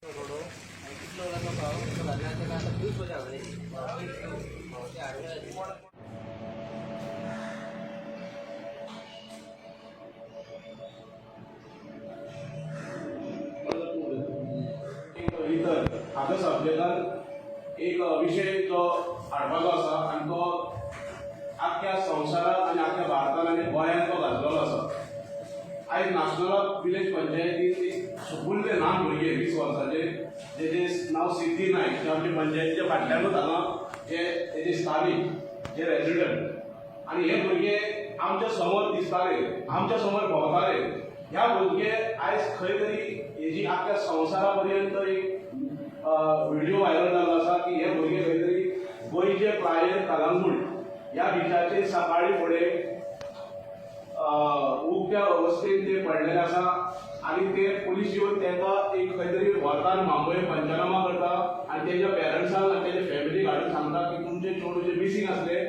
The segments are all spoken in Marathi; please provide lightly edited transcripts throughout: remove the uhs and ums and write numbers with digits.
हाजो सब्जेक्टान एक विषय जो हाडपाचो आसा आनी तो आख्या संवसारात आनी आख्या भारतान आनी गोंयांत तो गाजलेलो आसा. आयज नॅशनल विलेज पंचायतीन सगळे ल्हान भुरगे 20 वर्सांचे जेजे नांव सिद्धी नायक जे आमचे पंचायतीच्या फाटल्यानूच हांगा जे तेजे स्थानीक जे रेजिडेंट आनी हे भुरगे आमच्या समोर दिसताले, आमच्या समोर भोंवताले. ह्या भुरगे आयज खंय तरी हेजी आख्या संवसारा पर्यंत एक व्हिडिओ व्हायरल जाल्लो आसा की हे भुरगे खंय तरी गोंयचे प्रायर कलंगूट ह्या बिचाचेर सकाळी फुडें उक्त्या अवस्थेन ते पडलेले आसा आनी ते पुलीस येवन तांकां एक खंय तरी व्हरता मुंबय पंचनामा करता आनी तेज्या पेरंट्सांक आनी तेजे फॅमिलीक हाडून सांगता की तुमचे चेडूचे मिसींग आसले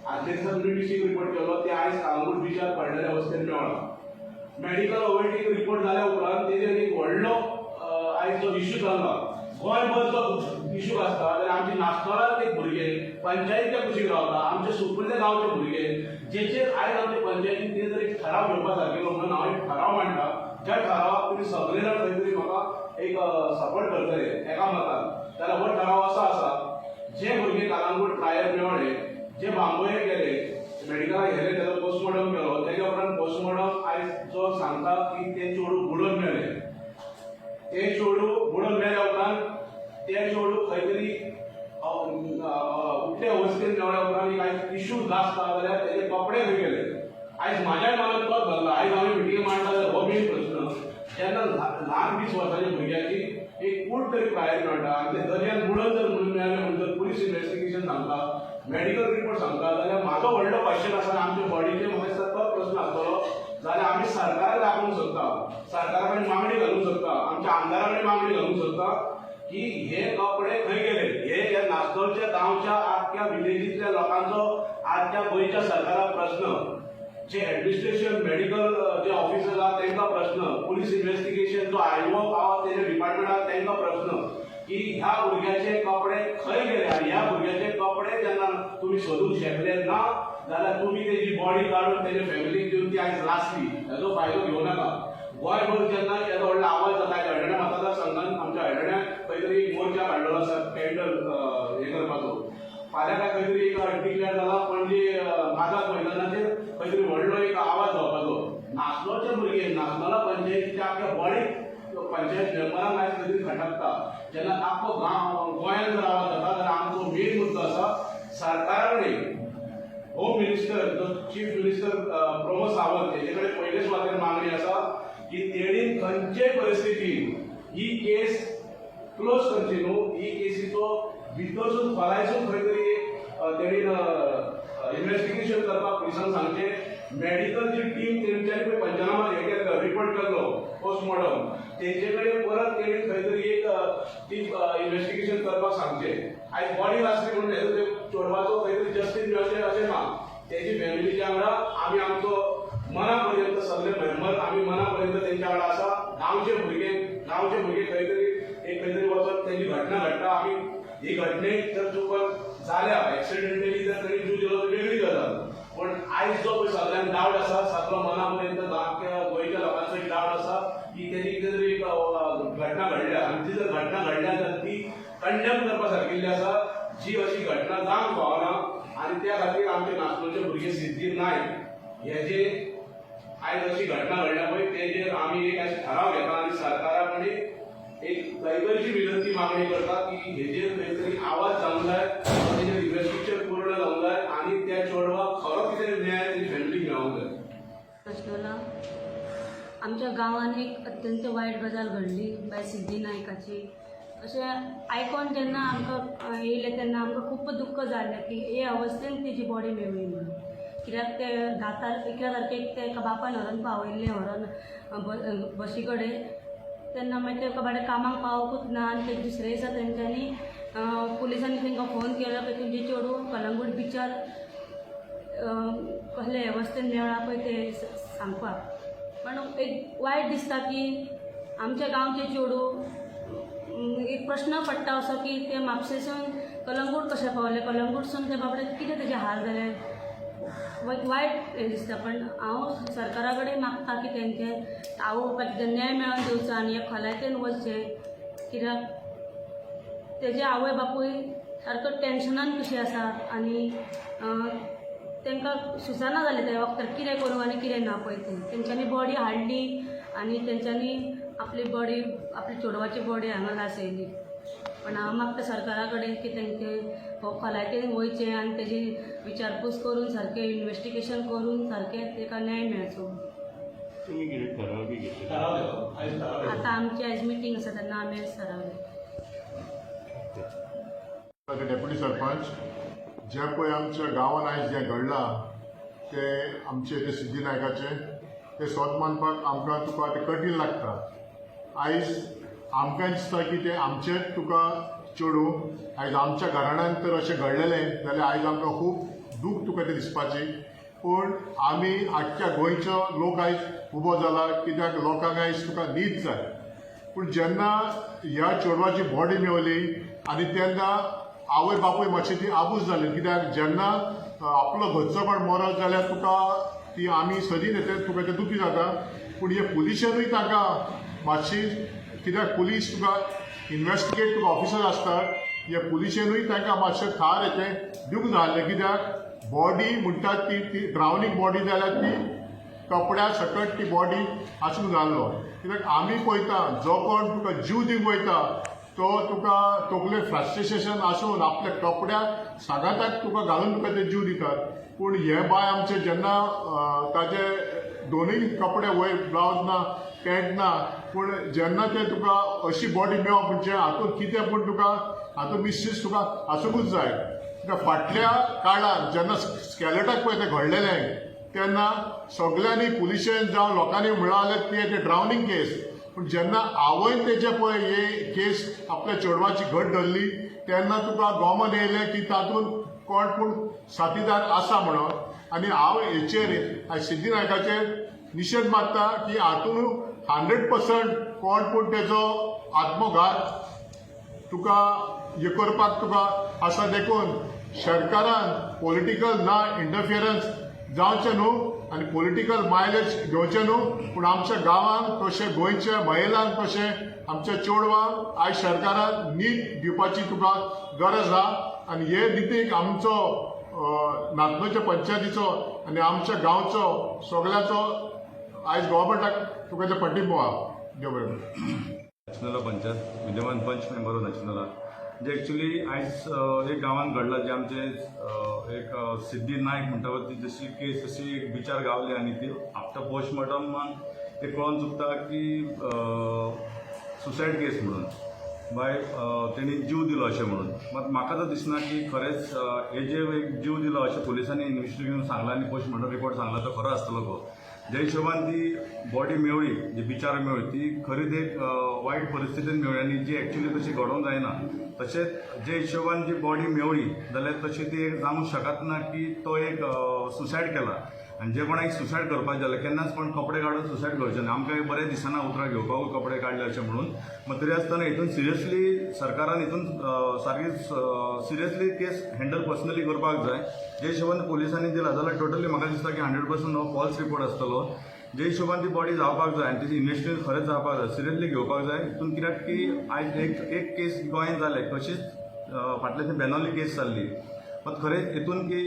आदले दिसा तुमी मिसींग रिपोर्ट केलो ते आयज कलंगूट बिचार पडलेल्या अवस्थेन मेळ्ळा. मेडिकल ओवरटेक रिपोर्ट जाल्या उपरांत तेजेर एक व्हडलो आयज जो इश्यू जाल्लो गोंयभर जो इश्यू आसता जाल्यार आमचे नाशनलांत एक भुरगे पंचायतीच्या कुशीक रावता, आमचे सुकणले गांवचे भुरगे जेचेर आयज आमचे पंचायतीन कितें तरी ठराव घेवपा सारकेलो म्हणून हांव एक ठराव मांडटा. ज्या ठरावाक तुमी सगळे जाण खंय तरी म्हाका एक सपोर्ट करतले एका मतान. जाल्यार हो ठराव असो आसा जे भुरगे कलंगूट प्रायर मेळ्ळे, जे बांबोये गेले, मेडिकलाक गेले, तेजो पोस्टमॉर्टम केलो, तेज्या उपरांत पोस्टमॉर्टम आयज जो सांगता की ते चेडूं बुडोवन मेळ्ळे. ते चेडूं बुडोवन मेळ्ळ्या उपरांत ते चेडूं खंय तरी उठ्या अवस्थेन मेळ्ळ्या उपरांत आयज इश्यू आसता जाल्यार तेजे कपडे खंय गेले. आयज म्हाज्या मनांत तोच भरला. आयज हांवें मिटींग मांडटा जाल्यार हो मेन प्रश्न जेन्ना ल्हान 20 वर्सांच्या भुरग्याची एक कूड तरी प्रायर मेळटा आनी ते दर्यान बुडोवन जर म्हणून मेळ्ळें म्हणून जर पुलीस इन्व्हेस्टिगेशन सांगता, मेडिकल रिपोर्ट सांगता जाल्यार म्हाजो व्हडलो क्वेश्चन आसा. आमच्या बॉडीचेर म्हाका दिसता तो प्रश्न आसतलो जाल्यार आमी सरकाराक दाखोवंक सोदता, सरकारा कडेन मागणी घालूंक सोदता, आमच्या आमदारा कडेन मागणी घालूंक सोदता की हे कपडे खंय गेले. हे ह्या नाशनलच्या गांवच्या आख्या विलेजींतल्या लोकांचो आख्या गोंयच्या सरकाराक प्रश्न, जे एडमिनिस्ट्रेशन मेडिकल जे ऑफिसर्स आहा तांकां प्रश्न, पुलीस इन्व्हेस्टिगेशन जो आयओ आहा तेजे डिपार्टमेंट आहा तांकां प्रश्न की ह्या भुरग्याचे कपडे खंय गेले. आनी ह्या भुरग्याचे कपडे जेन्ना तुमी सोदूंक शकले ना जाल्यार तुमी तेजी बॉडी काडून तेजे फॅमिलीक दिवन ती आयज लासली, हेजो फायदो घेवं नाका. गोंयभर जेन्ना येदो व्हडलो आवाज जाता हळडण्या मतदारसंघान आमच्या हळडण्या खंय तरी एक मोर्चा काडलेलो आसा कॅन्डल हे करपाचो. फाल्यां काय खंय तरी एक डिक्लेअर जाला पणजे मागास मैदानाचेर खंय तरी व्हडलो एक आवाज जावपाचो. नाशनलचे भुरगे नाशनला पंचायतीच्या आख्या बॉडीक पंचायत मेंबरांक आयज खंय तरी खटकता. जेन्ना आख्खो गांव गोंयांत जर आवाज जाता जाल्यार आमचो मेन मुद्दो आसा सरकारा कडेन. होम मिनिस्टर जो चीफ मिनिस्टर प्रमोद सावंत हेजे कडेन पयले सुवातेर मागणी आसा की तेणीन खंयचे परिस्थितीन ही केस क्लोज करची न्हू, ही केसीचो भितरसून खोलायसून खंय तरी तेणीन इन्व्हेस्टिगेशन करपाक पुलिसांक सांगचे. मेडिकल जी टीम तेंच्यांनी पळय पंचनामा हे केलो, रिपोर्ट केल्लो पोस्टमॉर्टम, तेंचे कडेन परत तेणी खंय तरी एक ती इन्व्हेस्टिगेशन करपाक सांगचे. आयज बॉडी लासली म्हणून हेजो चोडवाचो खंय तरी जस्टीस मेळचें अशें ना. तेजी फॅमिलीच्या वांगडा आमी आमचो मना पर्यंत सगळे मेंबर आमी मना पर्यंत तेंच्या वांगडा आसा. गांवचे भुरगे खंय तरी एक खंय तरी वचोन तेजी घटना घडटा. आमी ही घटनेक जर चुकून जाल्या एक्सिडेंटली जर तरी जीव गेलो तर वेगळी गजाल, पण आयज जो पळय सगळ्यांक डावट आसा सगळो मना पर्यंत गोंयच्या लोकांचो एक डावट आसा की तेजी कितें तरी एक घटना घडल्या आनी ती जर घटना घडल्या जाल्यार ती कंडेम करपा सारकिल्ली आसा, जी अशी घटना जावंक फावना. आनी त्या खातीर आमचे नाशनलचे भुरगे सिद्धी नायक हे जे आयज अशी घटना घडल्या पळय तेजेर आमी एक अशें ठराव घेता आनी सरकारा कडेन एक दयगरची विनंती मागणी करता की हेजेर खंय तरी आवाज जावंक जाय, तेजेर इन्व्हेस्टिगेशन पूर्ण जावंक जाय आनी त्या चेडवाक खरो कितें न्याय तेजी फॅमिलीक मेळोंक जाय. नाशनला आमच्या गांवांत एक अत्यंत वायट गजाल घडली बाय सिद्धी नायकाची. अशें आयकोन जेन्ना आमकां येयलें तेन्ना आमकां खूब दुख्ख जालें की हे अवस्थेन तेजी बॉडी मेळ्ळी म्हणून. कित्याक ते 11 तारखेक ते एका बापान व्हरोन पावयल्लें व्हरोन बशी कडेन, तेन्ना मागीर ते बाबडे कामाक पावोकूच ना. आनी ते दुसरे दिसा तेंच्यांनी पुलिसांनी तांकां फोन केलो की तुमचे चेडूं कलंगूट बिचार कसले अवस्थेन मेळ्ळा पळय ते सांगपाक. पण एक वायट दिसता की आमच्या गांवचे चेडूं प्रश्न पडटा असो की ते म्हापशेसून कलंगूट कशें पावले, कलंगूटसून ते बाबडे कितें तेजे हाल जाले, वायट हें दिसता. पण हांव सरकारा कडेन मागता की तेंचे आवय बापायक कितें न्याय मेळोवन दिवचो आनी हे खोलायतेन वचचें. कित्याक तेजे आवय बापूय सारको टेन्शनान कशी आसा आनी तांकां सुचना जालें त्या वखदार कितें करूं आनी कितें ना पळय तें. तेंच्यांनी बॉडी हाडली आनी तेंच्यांनी आपली बॉडी, आपली चेडवाची बॉडी हांगा लासयली. पण हांव मागता सरकारा कडेन की तेंचे खोलायतेन वयचें आनी तेजी विचारपूस करून सारकें इन्वेस्टिगेशन करून सारकें ताका न्याय मेळचो. तुम्ही कितें ठराव बी घेतले? ठराव आयज ठराव आतां आमची आयज मिटींग आसा तेन्ना आमी आयज थारावलें. डेप्युटी सरपंच, जे पळय आमच्या गांवांत आयज जें घडलां ते आमचे ते सिद्धी नायकाचे ते सोद मानपाक आमकां तुका ते कठीण लागता. आयज आमकां दिसता की ते आमचेच तुका चेडूं आयज आमच्या घराण्यांत तर अशें घडलेलें जाल्यार आयज आमकां खूब दूख तुका ते दिसपाची. पूण आमी आख्ख्या गोंयचो लोक आयज उबो जाला कित्याक लोकांक आयज तुका न्हीद जाय. पूण जेन्ना ह्या चेडवाची बॉडी मेवली आनी तेन्ना आवय बापूय मातशी ती आबूज जाली. कित्याक जेन्ना आपलो घरचो कोण मरत जाल्यार तुका ती आमी सदीं येते तुका ते दुखी जाता. पूण हे पुलिशेनूय ताका मातशी, कित्याक पुलीस तुका इन्वेस्टिगेट तुका ऑफिसर आसतात, हे पुलिशेनूय तांकां मातशें थार येते दिवंक जाय. कित्याक बॉडी म्हणटात ती ड्रावनींग बॉडी जाल्यार ती कपड्या सकट ती बॉडी आसूंक जालो. कित्याक आमी पळयता जो कोण तुका जीव दिवंक वयता तो तुका तकले फ्रस्ट्रेशन आसून आपल्या कपड्या सागाताक तुका घालून तुका ते जीव दितात. पूण हे बाय आमचे जेन्ना ताजे दोनूय कपडे वयर ब्लावज ना पॅन्ट ना, पूण जेन्ना ते तुका अशी बॉडी मेळप म्हणजे हातूंत कितें पूण तुका हातूंत मिस्टेक तुका आसूंकूच जाय. कित्याक फाटल्या काळार जेन्ना स्कॅलेटाक पळय ते घडलेलें तेन्ना सगळ्यांनी पुलिशेन जावं लोकांनी म्हळालें ते ड्रावनींग केस. पूण जेन्ना आवयन तेजे पळय हे केस आपल्या चेडवाची घट धरली तेन्ना तुका गोमन येयलें की तातूंत कोण पूण साथीदार आसा म्हणून. आनी हांव हेचेर सिद्धी नायकाचेर निशेध मारता की हातूंत 100% कोण पूण तेजो आत्मघात तुका हे करपाक तुका आसा. देखून सरकारान पॉलिटिकल ना इंटरफियरन्स जावचें न्हू आनी पॉलिटिकल मायलेज घेवचें न्हू. पूण आमच्या गांवांत तशें गोंयच्या महिलांक तशें आमच्या चेडवांक आयज सरकारान न्हीद दिवपाची तुका गरज आहा. आनी हे नितीक आमचो नातनूच्या पंचायतीचो आनी आमच्या गांवचो सगळ्याचो आयज गव्हर्मेंटाक तुका ते पाठिंबो आहा. देव बरें. नॅशनल पंचायत विद्यमान पंच मेंबर नॅशनला जे एक्चुअली आयज एक गांवांत घडला जे आमचे एक सिद्धी नायक म्हणटा ती जशी केस तशी एक विचार गावली आनी ती आफ्टर पोस्टमॉर्टमान ते कळोवन चुकता की सुसायड केस म्हणून बाय तेणी जीव दिलो अशें म्हणून. मात म्हाका तर दिसना की खरेंच हेजे एक जीव दिलो अशें पुलिसांनी इन्व्हेस्टिगेशन सांगलां आनी पोस्टमॉर्टम रिपोर्ट सांगला तो खरो आसतलो गो. ज्या हिशोबान ती बॉडी मेवळी जी बिचार मेवळी ती खरीच एक वायट परिस्थितीन मेवळी आनी जी एक्चुअली तशी घडोवंक जायना. तशेंच जे हिशोबान जी बॉडी मेवळी जाल्यार तशी ती एक जावंक शकत ना की तो एक सुसायड केला. आनी जे कोणाक सुसायड करपाचें जाल्यार केन्नाच कोण कपडे काडून सुसायड करचें ना. आमकां बरें दिसना उतरां घेवपाकूय कपडे काडले अशें म्हणून. मात तरी आसतना हितून सिरियसली सरकारान हितून सारकी सिरियसली केस हँडल पर्सनली करपाक जाय. जे हिशोबान पुलिसांनी दिला जाल्यार टोटली म्हाका दिसता की 100% हो फॉल्स रिपोर्ट आसतलो. जे हिशोबान ती बॉडी जावपाक जाय आनी तेजी इन्व्हेस्टिगेशन खरेंच जावपाक जाय, सिरियसली घेवपाक जाय. हितून कित्याक की आयज एक केस गोंयांत जाले तशीच फाटल्यान बेनावली केस जाल्ली. पण खरेंच हितून की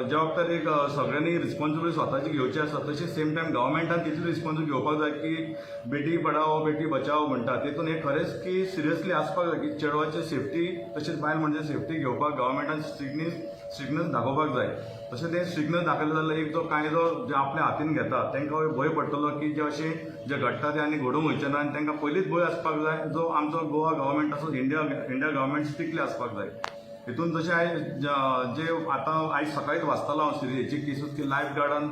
ज्या वखदार एक सगळ्यांनी रिस्पॉन्सिबिलिटी स्वताची घेवची आसा तशेंच सेम टायम गव्हर्मेंटान तितली रिस्पॉन्सिबिलिटी घेवपाक जाय की बेटी पढाओ बेटी बचाओ म्हणटा तितून हे खरेंच की सिरियसली आसपाक जाय की चेडवाची सेफ्टी तशेंच बायल म्हणजे सेफ्टी घेवपाक गव्हर्मेंटान स्ट्रिक्टनेस दाखोवपाक जाय. तशें तें स्ट्रिक्टनेस दाखयलें जाल्यार एक जो कायदो जे आपल्या हातीन घेता तांकां भंय पडटलो की जे अशें जे घडटा तें आनी घडोवंक वयचें ना आनी तांकां पयलींच भंय आसपाक जाय जो आमचो गोवा गव्हर्मेंट आसा इंडिया गव्हर्मेंट स्ट्रिक्टली आसपाक जाय. हितून जशें जे आतां आयज सकाळीच वाचतालो हांव सिरियसची केसीस की लायफ गार्डान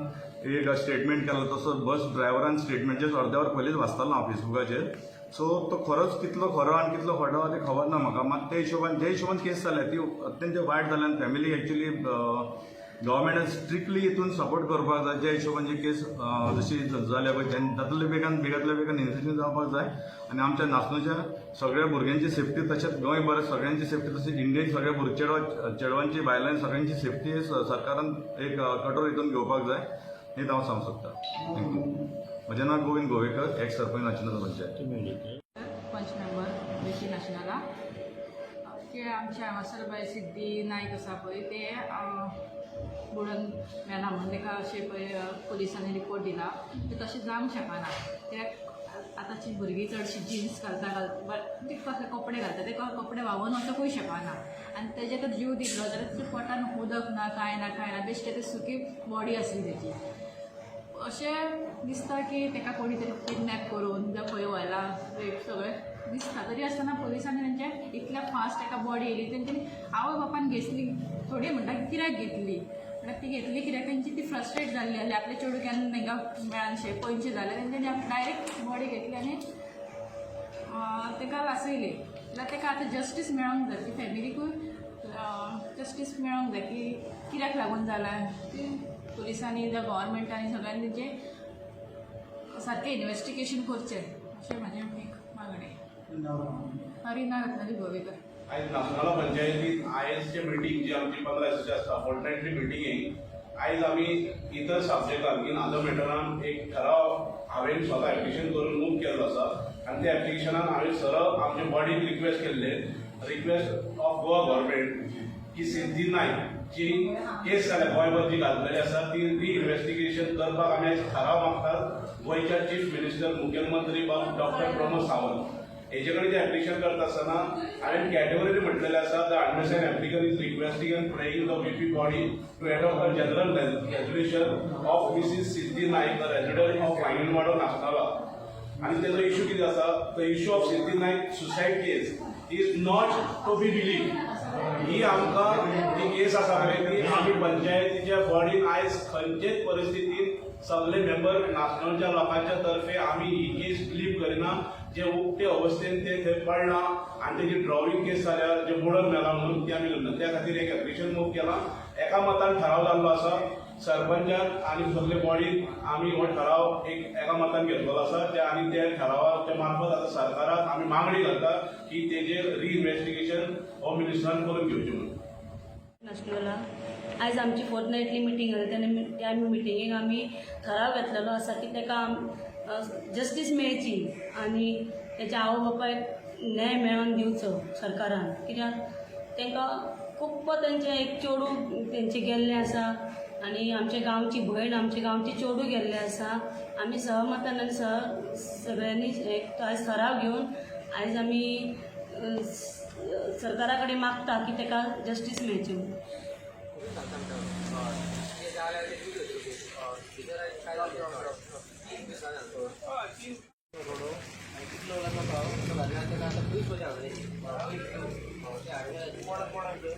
एक स्टेटमेंट केलो तसो बस ड्रायव्हरान स्टेटमेंटचेर अर्द्या वर पयलींच वाचतालो हांव फेसबुकाचेर. सो तो खरोच कितलो खरो आनी कितलो खोटो तें खबर ना म्हाका. मात ते हिशोबान केस जाल्या ती अत्यंत वायट जाल्या आनी फॅमिली एक्चुअली गव्हर्मेंटान स्ट्रिक्टली हितून सपोर्ट करपाक जाय. ज्या हिशोबान जी केस जशी जाल्या पळय जातले बेगांतल्या बेगान इन्व्हेस्टिगेशन जावपाक जाय आनी आमच्या नाचणुच्या सगळ्या भुरग्यांची सेफ्टी तशेंच गोंयभर सगळ्यांची सेफ्टी तशेंच इंडियेक सगळ्या चेडवांची बायलांची सगळ्यांची सेफ्टी सरकारान एक कठोर हितून घेवपाक जाय हें हांव सांगूंक सोदतां. थँक्यू. म्हजें नांव गोविंद गोवेकर, एक्स सरपंच नाचनला पंचायत. पंच मेंबर बेशी नॅशनला ते आमचे हांगासर बाय सिद्धी नायक आसा पळय ते बुडून मेला म्हणून ताका अशें पळय पुलिसांनी रिपोर्ट दिला ते तशें जावंक शकना. ते आतांची भुरगीं चडशी जिन्स घालता ते कसले कपडे घालता ते कपडे व्हांवून वचोंकूय शकना आनी तेजे तर जीव दितलो जाल्यार तेच्या पोटान उदक ना कांय ना बेश्टे ते सुकी बॉडी आसली तेजी. अशें दिसता की ताका कोणी तरी किडनॅप करून जावं खंय व्हरला रेप सगळें दिसता. तरी आसतना पुलिसांनी तेंचे इतल्या फास्ट ताका बॉडी येयली तेंच्यांनी आवय बापान घेतली. थोडी म्हणटा कित्याक घेतली म्हणल्यार ती घेतली कित्याक तेंची ती फ्रस्ट्रेट जाल्ली आसली आपले चेडूं केन्ना तांकां मेळानशे पयशे जाले तेंच्यांनी डायरेक्ट बॉडी घेतली आनी ताका लासयली. जाल्यार ताका आतां जस्टीस मेळोंक जाय ती फॅमिलीकूय जस्टीस मेळोंक जाय की कित्याक लागून जाला. पुलिसांनी जावं गव्हर्मेंटांनी सगळ्यांनी तेजें सारकें इन्वेस्टिगेशन करचें अशें म्हाजें एक मागणें. हरिना रत्नाजी गोवेकर. आयज नाचनाला पंचायतीत आयजचे मिटींग जी आमची 15 दिसाची आसता फॉर्टनायटली मिटींगेक आयज आमी इतर सब्जेक्टान इन अदर मॅटरान एक ठराव हांवें स्वता एप्लिकेशन करून मूव केल्लो आसा आनी त्या एप्लिकेशनान हांवें सरळ आमचे बॉडीक रिक्वेस्ट केल्ले रिक्वेस्ट ऑफ गोवा गव्हर्मेंट की सिद्धी नायक जी केस जाल्या गोंयभर जी घातलेली आसा ती रिइन्वेस्टिगेशन करपाक आमी आयज ठराव मागतात गोंयच्या चीफ मिनिस्टर मुख्यमंत्री डॉक्टर प्रमोद सावंत हेजे कडेन जें एप्लिकेशन करता आसतना हांवें कॅटेगोरी म्हटलेलें आसा the understand applicant is requesting and praying the BP body to adopt a general resolution of Mrs Siddhi Naik the resident of Vanginwado Nachinola. आनी तेजो इश्यू कितें आसा the issue of Siddhi Naik suicide case is not to be believe. ही आमकां ती केस आसा पळय ती आमी पंचायतीच्या बॉडीन आयज खंयचेच परिस्थितीन सगळे मेंबर नाशनलच्या लोकांच्या तर्फे आमी ही केस बिलीव करिना. जे उक्ते अवस्थेन ते थंय पडला आनी तेजी ड्रॉविंग केस जाल्यार जे बुडोन मेला म्हणून ती आमी करना. त्या खातीर एक एप्लिकेशन मूव केलां. एका मतान ठराव जाल्लो आसा सरपंचान आनी सगळे बॉडीन आमी हो ठराव एका मतान घेतलेलो आसा आनी त्या ठरावाच्या मार्फत आतां सरकाराक आमी मागणी करता की तेजेर रिइन्वेस्टिगेशन होम मिनिस्टरान करून घेवचें म्हणून. नॅशनला आयज आमची फोर्टनायटली मिटींग जाली त्या मिटिंगेक आमी ठराव घेतलेलो आसा की ताका जस्टीस मेळची आनी तेच्या आवय बापायक न्याय मेळोन दिवचो सरकारान. कित्याक तांकां खूब तेंचें एक चेडूं तेंचें गेल्लें आसा आनी आमच्या गांवची भयण आमच्या गांवची चेडूं गेल्लें आसा. आमी सहमतान आनी सगळ्यांनी एक आयज ठराव घेवन आयज आमी सरकारा कडेन मागता की ताका जस्टीस मेळची म्हणून.